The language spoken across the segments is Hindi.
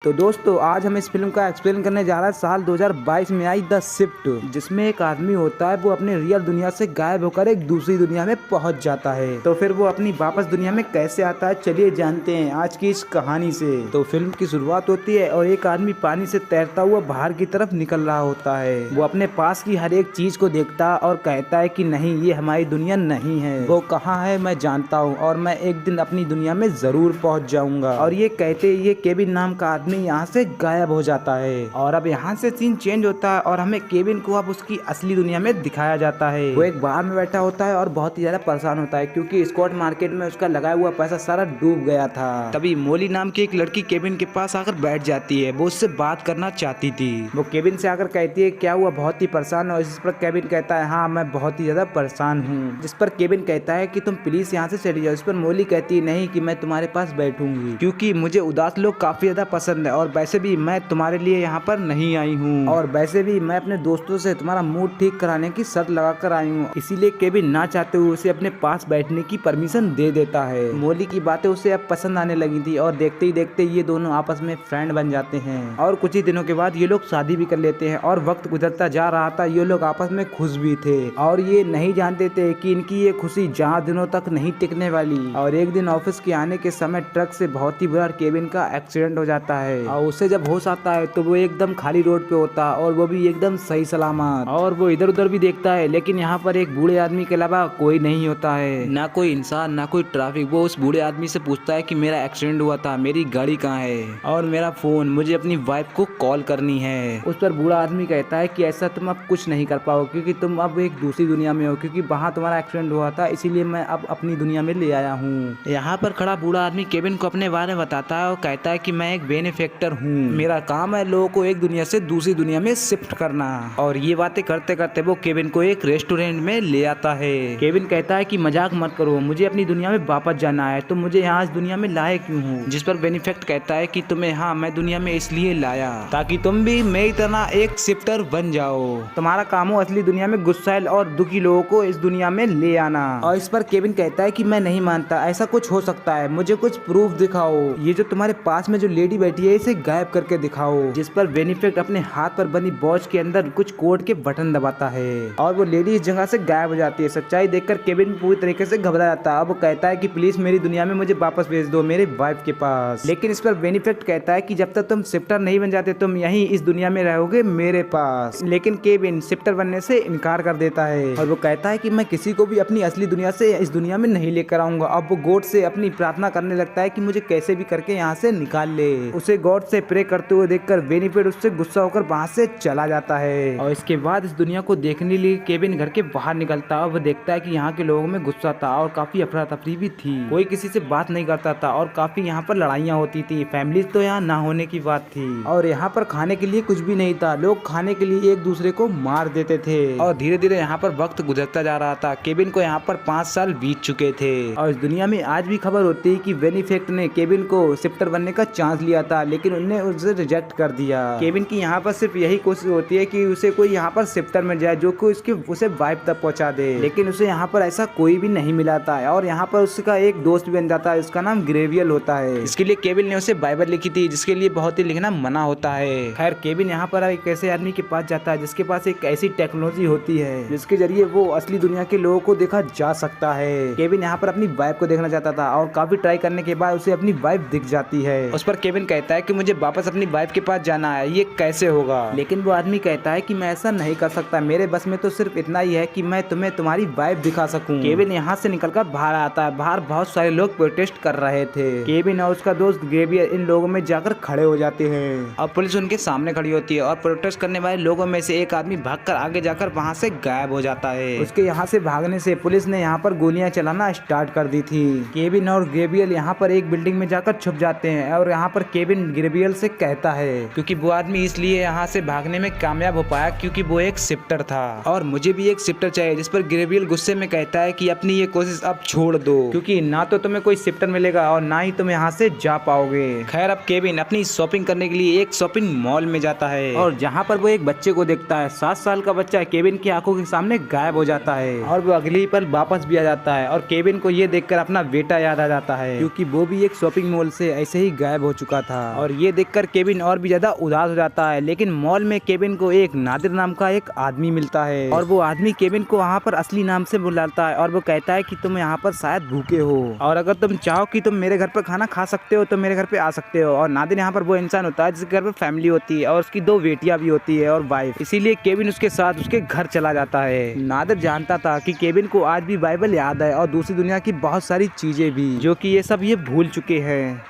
तो दोस्तों आज हम इस फिल्म का एक्सप्लेन करने जा रहे हैं साल 2022 में आई द शिफ्ट, जिसमें एक आदमी होता है वो अपने रियल दुनिया से गायब होकर एक दूसरी दुनिया में पहुंच जाता है। तो फिर वो अपनी वापस दुनिया में कैसे आता है, चलिए जानते हैं आज की इस कहानी से। तो फिल्म की शुरुआत होती है और एक आदमी पानी से तैरता हुआ बाहर की तरफ निकल रहा होता है। वो अपने पास की हर एक चीज को देखता और कहता है कि नहीं, ये हमारी दुनिया नहीं है, वो कहाँ है मैं जानता हूँ और मैं एक दिन अपनी दुनिया में जरूर पहुँच जाऊंगा। और ये कहते ये केविन नाम का आदमी यहाँ से गायब हो जाता है। और अब यहाँ से सीन चेंज होता है और हमें केविन को अब उसकी असली दुनिया में दिखाया जाता है। वो एक बार में बैठा होता है और बहुत ही ज्यादा परेशान होता है क्योंकि स्पॉट मार्केट में उसका लगाया हुआ पैसा सारा डूब गया था। तभी मोली नाम की एक लड़की केविन के पास आकर बैठ जाती है। वो उससे बात करना चाहती थी। वो केविन से आकर कहती है क्या हुआ, बहुत ही परेशान हो। इस पर केविन कहता है हाँ मैं बहुत ही ज्यादा परेशान हूँ। जिस पर केविन कहता है कि तुम प्लीज यहाँ से चली जाओ। इस पर मोली कहती है नहीं कि मैं तुम्हारे पास बैठूंगी क्योंकि मुझे उदास लोग काफी ज्यादा पसंद है और वैसे भी मैं तुम्हारे लिए यहाँ पर नहीं आई हूँ और वैसे भी मैं अपने दोस्तों से तुम्हारा मूड ठीक कराने की शर्त लगा कर आई हूँ। इसीलिए केविन ना चाहते हुए उसे अपने पास बैठने की परमिशन दे देता है। मोली की बातें उसे अब पसंद आने लगी थी और देखते ही देखते ये दोनों आपस में फ्रेंड बन जाते हैं और कुछ ही दिनों के बाद ये लोग शादी भी कर लेते हैं। और वक्त गुजरता जा रहा था, ये लोग आपस में खुश भी थे और ये नहीं जानते थे कि इनकी ये खुशी ज्यादा दिनों तक नहीं टिकने वाली। और एक दिन ऑफिस के आने के समय ट्रक से बहुत ही बुरा केविन का एक्सीडेंट हो जाता है और उसे जब होश आता है तो वो एकदम खाली रोड पे होता है और वो भी एकदम सही सलामत। और वो इधर उधर भी देखता है लेकिन यहाँ पर एक बूढ़े आदमी के अलावा कोई नहीं होता है, ना कोई इंसान ना कोई ट्रैफिक। वो उस बूढ़े आदमी से पूछता है कि मेरा एक्सीडेंट हुआ था, मेरी गाड़ी कहाँ है और मेरा फोन, मुझे अपनी वाइफ को कॉल करनी है। उस पर बूढ़ा आदमी कहता है कि ऐसा तुम अब कुछ नहीं कर पाओ क्योंकि तुम अब एक दूसरी दुनिया में हो, क्योंकि वहाँ तुम्हारा एक्सीडेंट हुआ था इसीलिए मैं अब अपनी दुनिया में ले आया हूँ। यहाँ पर खड़ा बूढ़ा आदमी केविन को अपने बारे में बताता है और कहता है कि मैं एक बेनिफैक्टर हूँ, मेरा काम है लोगों को एक दुनिया से दूसरी दुनिया में शिफ्ट करना। और ये बातें करते करते वो केविन को एक रेस्टोरेंट में ले आता है। केविन कहता है कि मजाक मत करो, मुझे अपनी दुनिया में वापस जाना है, तुम मुझे यहाँ इस दुनिया में लाए क्यों हो। जिस पर बेनिफैक्ट कहता है कि तुम्हें हाँ मैं दुनिया में इसलिए लाया ताकि तुम भी मेरी तरह एक शिफ्टर बन जाओ, तुम्हारा काम हो असली दुनिया में गुस्सैल और दुखी लोगों को इस दुनिया में ले आना। और इस पर केविन कहता है कि मैं नहीं मानता, ऐसा कुछ हो सकता है, मुझे कुछ प्रूफ दिखाओ, ये जो तुम्हारे पास में जो लेडी बैठी है इसे गायब करके दिखाओ। जिस पर बेनिफिट अपने हाथ पर बनी वॉच के अंदर कुछ कोड के बटन दबाता है और वो लेडी इस जगह से गायब हो जाती है। सच्चाई देखकर केविन पूरी तरीके से घबरा जाता है। अब वो कहता है कि प्लीज मेरी दुनिया में मुझे वापस भेज दो मेरे वाइफ के पास। लेकिन इस पर बेनिफिट कहता है कि जब तक तुम शिफ्टर नहीं बन जाते तुम यहीं इस दुनिया में रहोगे मेरे पास। लेकिन केविन शिफ्टर बनने से इनकार कर देता है और वो कहता है कि मैं किसी को भी अपनी असली दुनिया से इस दुनिया में नहीं लेकर आऊंगा। अब वो गॉड से अपनी प्रार्थना करने लगता है कि मुझे कैसे भी करके यहाँ से निकाल ले। उसे गॉड से प्रे करते हुए देखकर बेनिफिट उससे गुस्सा होकर वहाँ से चला जाता है। और इसके बाद इस दुनिया को देखने लिए केविन घर के बाहर निकलता है और वो देखता है कि यहाँ के लोगों में गुस्सा था और काफी अफरा तफरी भी थी, कोई किसी से बात नहीं करता था और काफी यहाँ पर लड़ाइयाँ होती थी, फैमिली तो यहाँ ना होने की बात थी। और यहाँ पर खाने के लिए कुछ भी नहीं था, लोग खाने के लिए एक दूसरे को मार देते थे। और धीरे धीरे यहाँ पर वक्त गुजरता जा रहा था। केविन को यहाँ पर 5 साल बीत चुके थे और इस दुनिया में आज भी खबर होती है कि बेनिफिट ने केविन को शिफ्टर बनने का चांस लिया था लेकिन उन्हें उसे रिजेक्ट कर दिया। केविन की यहाँ पर सिर्फ यही कोशिश होती है कि उसे कोई यहाँ पर शिफ्टर मिल जाए जो कि उसे वाइफ तक पहुँचा दे, लेकिन उसे यहाँ पर ऐसा कोई भी नहीं मिला था। और यहाँ पर उसका एक दोस्त भी बन जाता है, उसका नाम ग्रेवियल होता है। इसके लिए केविन ने उसे बाइबल लिखी थी जिसके लिए बहुत ही लिखना मना होता है। खैर केविन यहाँ पर एक ऐसे आदमी के पास जाता है जिसके पास एक ऐसी टेक्नोलॉजी होती है जिसके जरिए वो असली दुनिया के लोगों को देखा जा सकता है। केविन यहाँ पर अपनी वाइफ को देखना चाहता था और काफी ट्राई करने के बाद उसे अपनी वाइफ दिख जाती है। उस पर केविन कहता है कि मुझे वापस अपनी वाइफ के पास जाना है, ये कैसे होगा। लेकिन वो आदमी कहता है कि मैं ऐसा नहीं कर सकता, मेरे बस में तो सिर्फ इतना ही है कि मैं तुम्हें तुम्हारी वाइफ दिखा सकूं। केविन यहाँ से निकलकर बाहर आता है। बाहर बहुत सारे लोग प्रोटेस्ट कर रहे थे। केविन और उसका दोस्त ग्रेवियर इन लोगों में जाकर खड़े हो जाते हैं और पुलिस उनके सामने खड़ी होती है और प्रोटेस्ट करने वाले लोगों में से एक आदमी भागकर आगे जाकर वहाँ से गायब हो जाता है। उसके यहाँ से भागने से पुलिस ने यहाँ पर गोलियां चलाना स्टार्ट कर दी थी। केविन और ग्रेवियर यहाँ पर एक बिल्डिंग में जाकर छुप जाते हैं और यहाँ पर केविन ग्रेवियर से कहता है क्योंकि वो आदमी इसलिए यहाँ से भागने में कामयाब हो पाया क्योंकि वो एक शिफ्टर था और मुझे भी एक शिफ्टर चाहिए। जिस पर ग्रेवियल गुस्से में कहता है कि अपनी ये कोशिश अब छोड़ दो क्योंकि ना तो तुम्हें कोई शिफ्टर मिलेगा और ना ही तुम यहाँ से जा पाओगे। खैर अब केविन अपनी शॉपिंग करने के लिए एक शॉपिंग मॉल में जाता है और जहाँ पर वो एक बच्चे को देखता है। 7 साल का बच्चा केविन की आंखों के सामने गायब हो जाता है और वो अगली पल वापस भी आ जाता है और केविन को ये देखकर अपना बेटा याद आ जाता है क्योंकि वो भी एक शॉपिंग मॉल से ऐसे ही गायब हो चुका था। और ये देखकर केविन और भी ज्यादा उदास हो जाता है। लेकिन मॉल में केविन को एक नादिर नाम का एक आदमी मिलता है और वो आदमी केविन को वहाँ पर असली नाम से बुलाता है और वो कहता है कि तुम यहाँ पर शायद भूखे हो और अगर तुम चाहो कि तुम मेरे घर पर खाना खा सकते हो तो मेरे घर पे आ सकते हो। और नादिर यहाँ पर वो इंसान होता है जिसके घर पर फैमिली होती है और उसकी 2 बेटियां भी होती है और वाइफ। इसीलिए केविन उसके साथ उसके घर चला जाता है। नादिर जानता था कि केविन को आज भी बाइबल याद है और दूसरी दुनिया की बहुत सारी चीजें भी, जो कि ये सब ये भूल चुके हैं।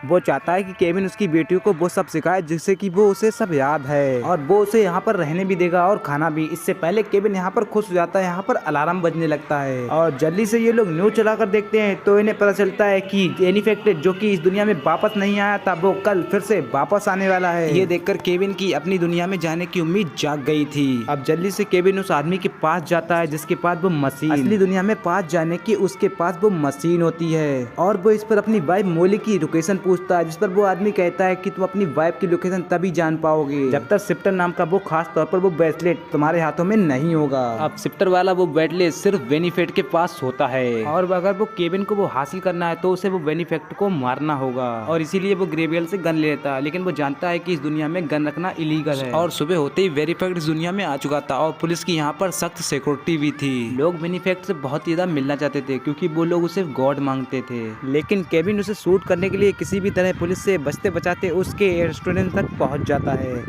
वो चाहता है कि केविन उसकी बेटियों को वो सब सिखाए जिससे कि वो उसे सब याद है और वो उसे यहाँ पर रहने भी देगा और खाना भी। इससे पहले केविन यहाँ पर खुश हो जाता है। यहाँ पर अलार्म बजने लगता है और जल्दी से ये लोग न्यूज चलाकर देखते हैं तो इन्हें पता चलता है कि इनफेक्टेड जो कि इस दुनिया में वापस नहीं आया था वो कल फिर से वापस आने वाला है। ये देखकर केविन की अपनी दुनिया में जाने की उम्मीद जाग गई थी। अब जल्दी से केविन उस आदमी के पास जाता है जिसके पास वो मशीन, असली दुनिया में पास जाने की उसके पास वो मशीन होती है और वो इस पर अपनी वाइफ मोली की लोकेशन पूछता है, जिस पर वो आदमी कहता है कि तुम अपनी वाइफ की लोकेशन तभी जान पाओगे जब तक शिफ्टर नाम का वो खास तौर पर वो ब्रेसलेट तुम्हारे हाथों में नहीं होगा। अब शिफ्टर वाला वो ब्रेसलेट सिर्फ बेनिफिट के पास होता है और अगर वो केविन को वो हासिल करना है तो उसे वो बेनिफिट को मारना होगा और इसीलिए वो ग्रेवियल से गन लेता है। लेकिन वो जानता है कि इस दुनिया में गन रखना इलीगल है और सुबह होते ही बेनिफिट इस दुनिया में आ चुका था और पुलिस की यहाँ पर सख्त सिक्योरिटी भी थी। लोग बेनिफिट से बहुत ज्यादा मिलना चाहते थे क्योंकि वो लोग उसे गॉड मांगते थे। लेकिन केविन उसे शूट करने के लिए किसी भी तरह पुलिस से बचते बचाते उसके रेस्टोरेंट तक पहुंच जाता है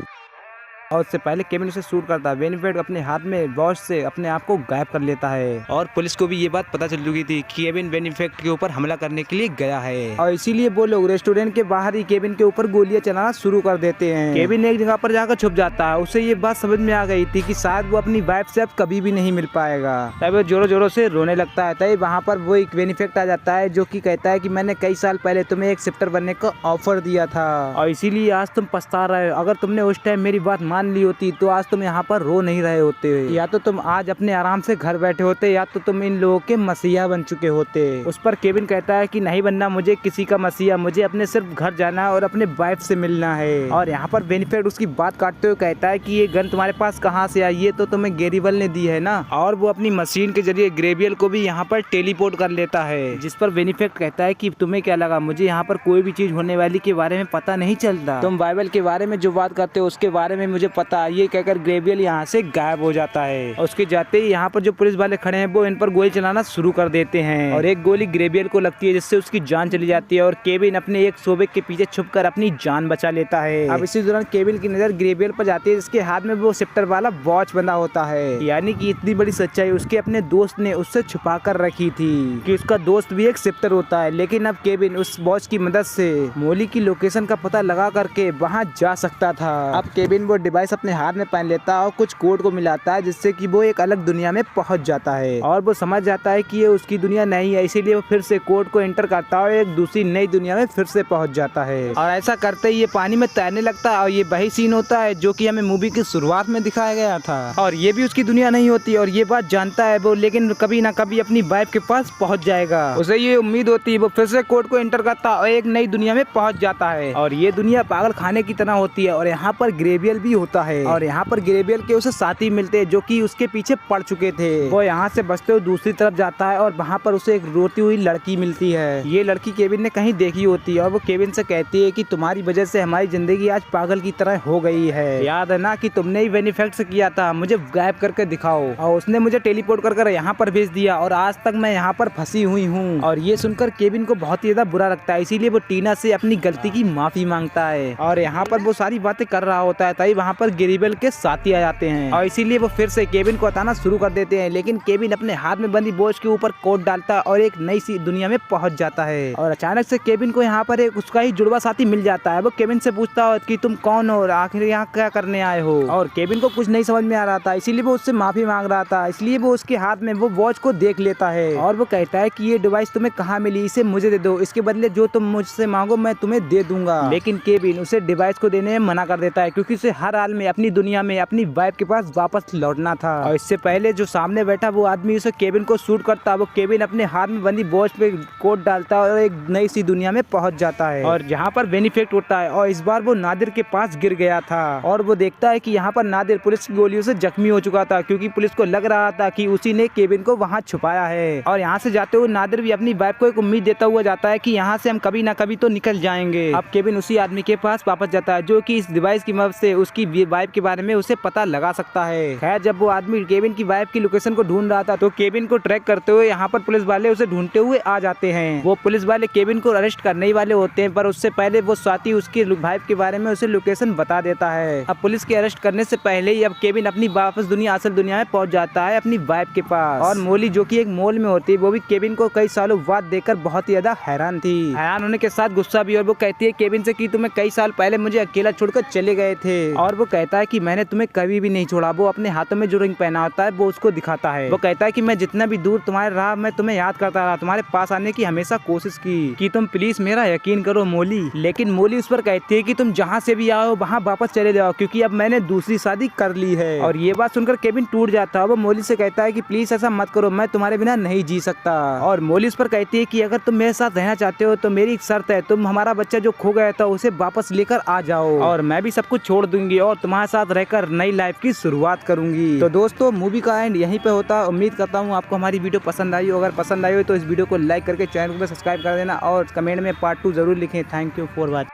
और उससे पहले केविन उसे शूट करता है। बेनिफिट अपने हाथ में वॉच से अपने आप को गायब कर लेता है और पुलिस को भी ये बात पता चल चुकी थी कि केविन बेनिफिट के ऊपर हमला करने के लिए गया है और इसीलिए वो लोग रेस्टोरेंट के बाहर ही केविन के ऊपर गोलियां चलाना शुरू कर देते हैं। केविन एक जगह पर जाकर छुप जाता है। उसे ये बात समझ में आ गई थी कि शायद वो अपनी वाइफ से अब कभी भी नहीं मिल पाएगा। तब वो जोरों जोरों से रोने लगता है। तभी वहाँ पर वो एक बेनिफिट आ जाता है जो कि कहता है कि मैंने कई साल पहले तुम्हें एक शिफ्टर बनने का ऑफर दिया था और इसीलिए आज तुम पछता रहे हो। अगर तुमने उस टाइम मेरी बात मान ली होती तो आज तुम यहाँ पर रो नहीं रहे होते, या तो तुम आज अपने आराम से घर बैठे होते या तो तुम इन लोगों के मसीहा बन चुके होते। उस पर केविन कहता है कि नहीं बनना मुझे किसी का मसीहा, मुझे अपने सिर्फ घर जाना है और अपने वाइफ से मिलना है। और यहाँ पर बेनिफिट उसकी बात काटते हुए कहता है कि ये गन तुम्हारे पास कहाँ से आई, ये तो तुम्हें ग्रेवियल ने दी है ना। और वो अपनी मशीन के जरिए ग्रेवियल को भी यहाँ पर टेलीपोर्ट कर लेता है। जिस पर बेनिफिट कहता है कि तुम्हें क्या लगा, मुझे यहाँ पर कोई भी चीज होने वाली के बारे में पता नहीं चलता, तुम बाइबल के बारे में जो बात करते हो उसके बारे में मुझे पता। ये कहकर ग्रेवियल यहाँ से गायब हो जाता है और उसके जाते ही यहाँ पर जो पुलिस वाले खड़े हैं वो इन पर गोली चलाना शुरू कर देते हैं और एक गोली ग्रेवियल को लगती है जिससे उसकी जान चली जाती है और केविन अपने एक सोबे के पीछे छुपकर अपनी जान बचा लेता है। अब इसी दौरान केविन की नजर ग्रेवियल पर जाती है जिसके हाथ में वो शिफ्टर वाला वॉच बंधा होता है। यानी कि इतनी बड़ी सच्चाई उसके अपने दोस्त ने उससे छुपा कर रखी थी कि उसका दोस्त भी एक शिफ्टर होता है। लेकिन अब केविन उस वॉच की मदद से मोली की लोकेशन का पता लगा करके वहाँ जा सकता था। अब केविन वो डिवाइस अपने हाथ में पहन लेता है और कुछ कोड को मिलाता है जिससे कि वो एक अलग दुनिया में पहुंच जाता है और वो समझ जाता है कि ये उसकी दुनिया नहीं है। इसीलिए वो फिर से कोड को एंटर करता है और एक दूसरी नई दुनिया में फिर से पहुंच जाता है और ऐसा करते ही ये पानी में तैरने लगता है और ये वही सीन होता है जो कि हमें मूवी की शुरुआत में दिखाया गया था। और ये भी उसकी दुनिया नहीं होती और ये बात जानता है वो, लेकिन कभी ना कभी अपनी वाइफ के पास पहुंच जाएगा। उसे ये उम्मीद होती है, वो फिर से कोड को एंटर करता है और एक नई दुनिया में पहुंच जाता है और ये दुनिया पागल खाने की तरह होती है और यहाँ पर ग्रेवियल भी होता है और यहाँ पर ग्रेवियल के उसे साथी मिलते हैं जो कि उसके पीछे पड़ चुके थे। वो यहाँ से बचते हुए दूसरी तरफ जाता है और वहाँ पर उसे एक रोती हुई लड़की मिलती है। ये लड़की केविन ने कहीं देखी होती है और वो केविन से कहती है कि तुम्हारी वजह से हमारी जिंदगी आज पागल की तरह हो गई है, याद है ना कि तुमने ही बेनिफिट किया था, मुझे गायब करके दिखाओ। और उसने मुझे टेलीपोर्ट कर यहाँ पर भेज दिया और आज तक मैं यहाँ पर फंसी हुई हूँ। और ये सुनकर केविन को बहुत ही ज्यादा बुरा लगता है, इसीलिए वो टीना से अपनी गलती की माफी मांगता है और यहाँ पर वो सारी बातें कर रहा होता है तभी वहाँ पर ग्रेवियल के साथी आ जाते हैं और इसीलिए वो फिर से केविन को हटाना शुरू कर देते हैं। लेकिन केविन अपने हाथ में बंदी बोझ के ऊपर कोट डालता है और एक नई सी दुनिया में पहुंच जाता है और अचानक से केविन को यहाँ पर एक उसका ही जुड़वा साथी मिल जाता है। वो केविन से पूछता है कि तुम कौन हो और आखिर यहाँ क्या करने आए हो। और केविन को कुछ नहीं समझ में आ रहा था, इसीलिए वो उससे माफी मांग रहा था। इसलिए वो उसके हाथ में वो वॉच को देख लेता है और वो कहता है कि ये डिवाइस तुम्हें कहाँ मिली, इसे मुझे दे दो, इसके बदले जो तुम मुझसे मांगो मैं तुम्हें दे दूंगा। लेकिन केविन उसे डिवाइस को देने में मना कर देता है क्योंकि उसे हर हाल साल में अपनी दुनिया में अपनी वाइफ के पास वापस लौटना था। और इससे पहले जो सामने बैठा वो आदमी उसे केविन को शूट करता, वो केविन अपने हाथ में बंदी वॉच पे कोट डालता और एक नई सी दुनिया में पहुंच जाता है और जहाँ पर बेनिफिट होता है। और इस बार वो नादिर के पास गिर गया था और वो देखता है कि यहाँ पर नादिर पुलिस की गोलियों से जख्मी हो चुका था, क्योंकि पुलिस को लग रहा था कि उसी ने केविन को वहाँ छुपाया है। और यहाँ से जाते हुए नादिर भी अपनी वाइफ को एक उम्मीद देता हुआ जाता है कि यहाँ से हम कभी ना कभी तो निकल जाएंगे। अब केविन उसी आदमी के पास वापस जाता है जो कि इस डिवाइस की मदद से उसकी वाइफ के बारे में उसे पता लगा सकता है। खैर, जब वो आदमी केविन की वाइफ की लोकेशन को ढूंढ रहा था तो केविन को ट्रैक करते हुए यहाँ पर पुलिस वाले उसे ढूंढते हुए आ जाते हैं। वो पुलिस वाले केविन को अरेस्ट करने ही वाले होते हैं, पर उससे पहले वो स्वाति उसकी वाइफ के बारे में उसे लोकेशन बता देता है। अब पुलिस के अरेस्ट करने से पहले ही अब केविन अपनी वापस दुनिया असल दुनिया में पहुंच जाता है अपनी वाइफ के पास। और मोली जो कि एक मॉल में होती है वो भी केविन को कई सालों बाद देखकर बहुत ही ज्यादा हैरान थी। हैरान होने के साथ गुस्सा भी। और वो कहती है केविन से कि तुम्हें कई साल पहले मुझे अकेला छोड़कर चले गए थे। और वो कहता है कि मैंने तुम्हें कभी भी नहीं छोड़ा। वो अपने हाथों में जो रिंग पहना होता है वो उसको दिखाता है। वो कहता है कि मैं जितना भी दूर तुम्हारे रहा मैं तुम्हें याद करता रहा, तुम्हारे पास आने की हमेशा कोशिश की कि तुम प्लीज मेरा यकीन करो मोली। लेकिन मोली उस पर कहती है कि तुम जहाँ से भी आओ वहाँ वापस चले जाओ, क्योंकि अब मैंने दूसरी शादी कर ली है। और ये बात सुनकर केविन टूट जाता है। वो मोली से कहता है कि प्लीज ऐसा मत करो, मैं तुम्हारे बिना नहीं जी सकता। और मोली उस पर कहती है कि अगर तुम मेरे साथ रहना चाहते हो तो मेरी एक शर्त है, तुम हमारा बच्चा जो खो गया था उसे वापस लेकर आ जाओ और मैं भी सब कुछ छोड़ दूंगी और तुम्हारे साथ रहकर नई लाइफ की शुरुआत करूंगी। तो दोस्तों, मूवी का एंड यहीं पे होता है। उम्मीद करता हूँ आपको हमारी वीडियो पसंद आई हो। अगर पसंद आई हो तो इस वीडियो को लाइक करके चैनल को सब्सक्राइब कर देना और कमेंट में पार्ट 2 जरूर लिखें। Thank you for watching.